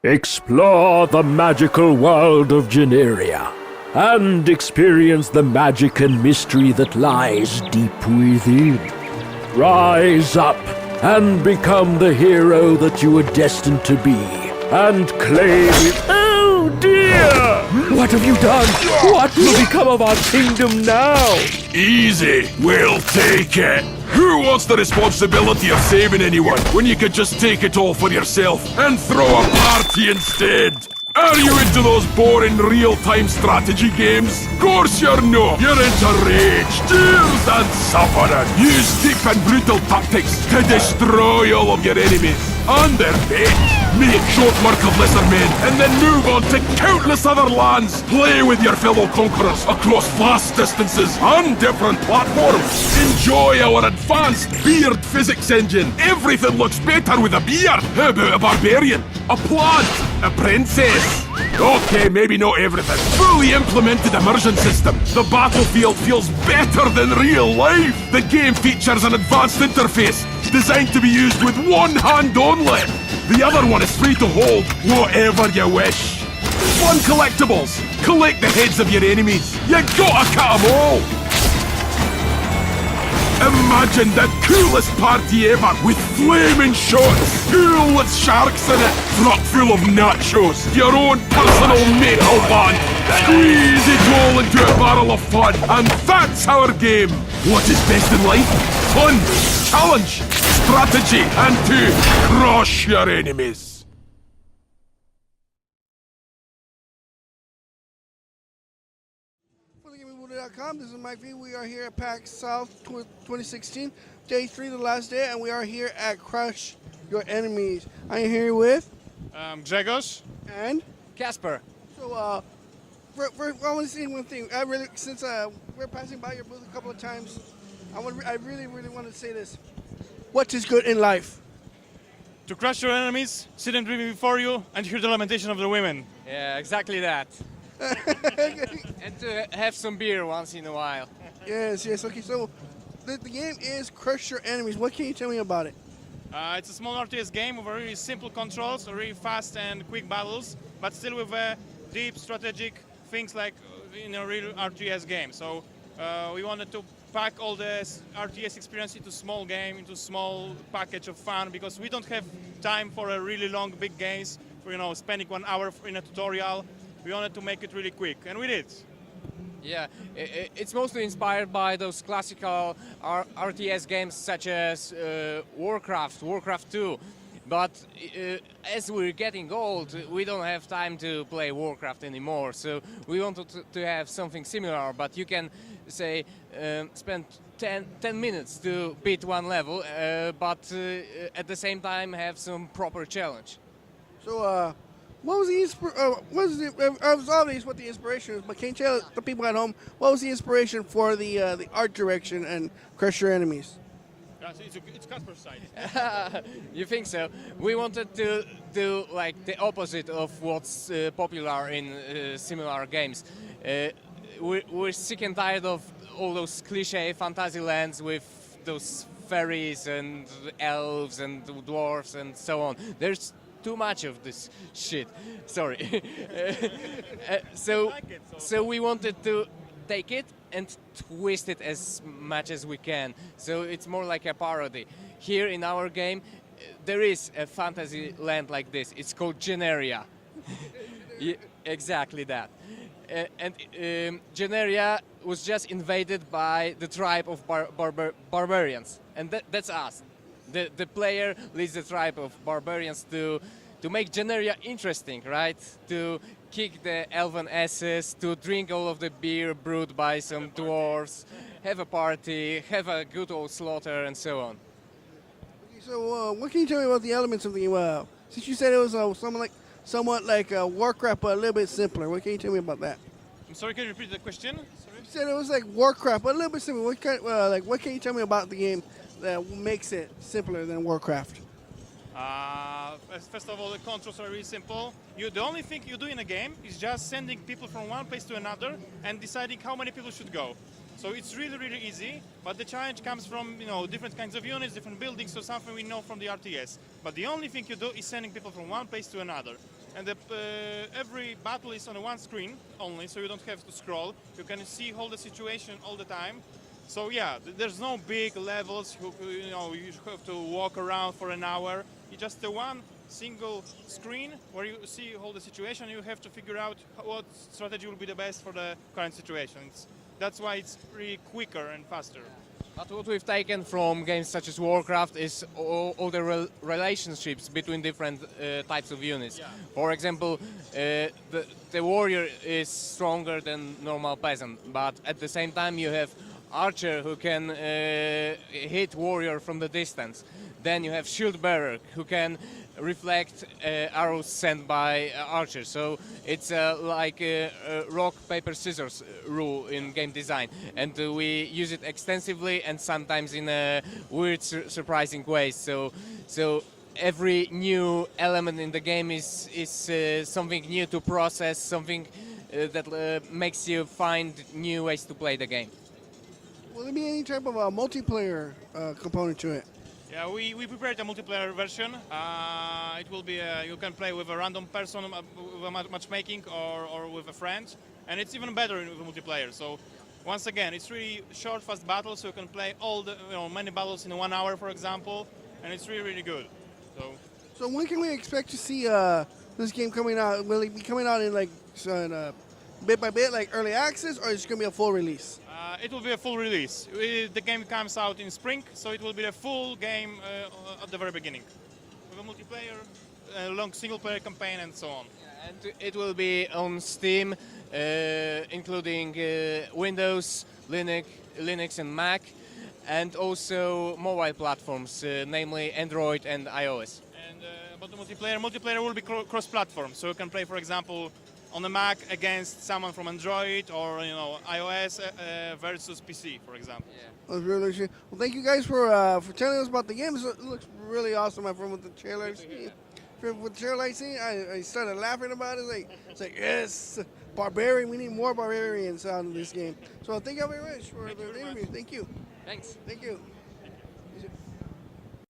Explore the magical world of Generia and experience the magic and mystery that lies deep within. Rise up and become the hero that you are destined to be and claim it. Oh dear! What have you done? What will become of our kingdom now? Easy, we'll take it. Who wants the responsibility of saving anyone when you could just take it all for yourself and throw a party instead? Are you into those boring real-time strategy games? Course you're not. You're into rage, tears and suffering. Use deep and brutal tactics to destroy all of your enemies and their pets. Make short work of lesser men and then move on to countless other lands. Play with your fellow conquerors across vast distances and different platforms. Enjoy our advanced beard physics engine. Everything looks better with a beard. How about a barbarian? A plant? A princess? Okay, maybe not everything. Fully implemented immersion system. The battlefield feels better than real life. The game features an advanced interface designed to be used with one hand only. The other one is free to hold whatever you wish. Fun collectibles. Collect the heads of your enemies. You gotta cut them all. Imagine the coolest party ever with flaming shots, pool with sharks in it, truck full of nachos, your own personal metal band. Squeeze it all into a barrel of fun, and that's our game. What is best in life? Fun, challenge, strategy, and to crush your enemies. This is Mike V. We are here at PAX South 2016, day 3, the last day, and we are here at Crush Your Enemies. I am here with Grzegorz and Casper. So, I want to say one thing. Since we're passing by your booth a couple of times, I really want to say this. What is good in life? To crush your enemies, sit and dream before you, and hear the lamentation of the women. Yeah, exactly that. And to have some beer once in a while. Yes. Okay, so the game is Crush Your Enemies. What can you tell me about it? It's a small RTS game with very simple controls, very fast and quick battles, but still with deep strategic things like in a real RTS game. So we wanted to pack all the RTS experience into small game, into small package of fun, because we don't have time for a really long, big games, for spending 1 hour in a tutorial. We wanted to make it really quick, and we did. Yeah, it's mostly inspired by those classical RTS games such as Warcraft 2. But as we're getting old, we don't have time to play Warcraft anymore. So we wanted to have something similar, but you can, say, spend 10 minutes to beat one level, but at the same time have some proper challenge. So, what was the I was obvious what the inspiration is, but can you tell the people at home what was the inspiration for the art direction and Crush Your Enemies? It's Casper's side. You think so? We wanted to do like the opposite of what's popular in similar games. We're sick and tired of all those cliche fantasy lands with those fairies and elves and dwarves and so on. There's too much of this shit. Sorry. So we wanted to take it and twist it as much as we can. So it's more like a parody. Here in our game, there is a fantasy land like this. It's called Generia. Yeah, exactly that. And Generia was just invaded by the tribe of barbarians. And that's us. The player leads the tribe of barbarians to make Generia interesting, right? To kick the elven asses, to drink all of the beer brewed by some dwarves, have a party, have a good old slaughter, and so on. Okay, so what can you tell me about the elements of the game? Since you said it was somewhat like Warcraft, but a little bit simpler. What can you tell me about that? I'm sorry, can you repeat the question? Sorry. You said it was like Warcraft, but a little bit simpler. What can you tell me about the game that makes it simpler than Warcraft? First of all, the controls are really simple. The only thing you do in a game is just sending people from one place to another and deciding how many people should go. So it's really, really easy, but the challenge comes from, different kinds of units, different buildings, so something we know from the RTS. But the only thing you do is sending people from one place to another. and every battle is on one screen only, so you don't have to scroll. You can see all the situation all the time. So yeah, there's no big levels. You have to walk around for an hour. It's just the one single screen where you see all the situation. You have to figure out what strategy will be the best for the current situation. That's why it's really quicker and faster. But what we've taken from games such as Warcraft is all the relationships between different types of units. Yeah. For example, the warrior is stronger than normal peasant, but at the same time you have archer who can hit warrior from the distance. Then you have shield bearer who can reflect arrows sent by archers. So it's like a rock, paper, scissors rule in game design, and we use it extensively and sometimes in weird, surprising ways. So every new element in the game is something new to process, something that makes you find new ways to play the game. Will there be any type of a multiplayer component to it? Yeah, we prepared a multiplayer version. It will be you can play with a random person with a matchmaking or with a friend, and it's even better with multiplayer. So once again, it's really short, fast battles, so you can play all the many battles in 1 hour, for example, and it's really good. So when can we expect to see this game coming out? Will it be coming out in like bit by bit, like early access, or is it going to be a full release? It will be a full release. The game comes out in spring, so it will be a full game at the very beginning, with a multiplayer, a long single-player campaign, and so on. Yeah, and it will be on Steam, including Windows, Linux and Mac, and also mobile platforms, namely Android and iOS. And about the multiplayer will be cross-platform, so you can play, for example, on the Mac against someone from Android, or iOS versus PC, for example. Yeah. That's really interesting. Well, thank you guys for telling us about the game. It looks really awesome, my friend, with the trailer. With the trailer I seen, I started laughing about it. It's like yes, barbarian. We need more barbarians out in this game. So thank you very much for the interview. Thank you. Thanks. Thank you.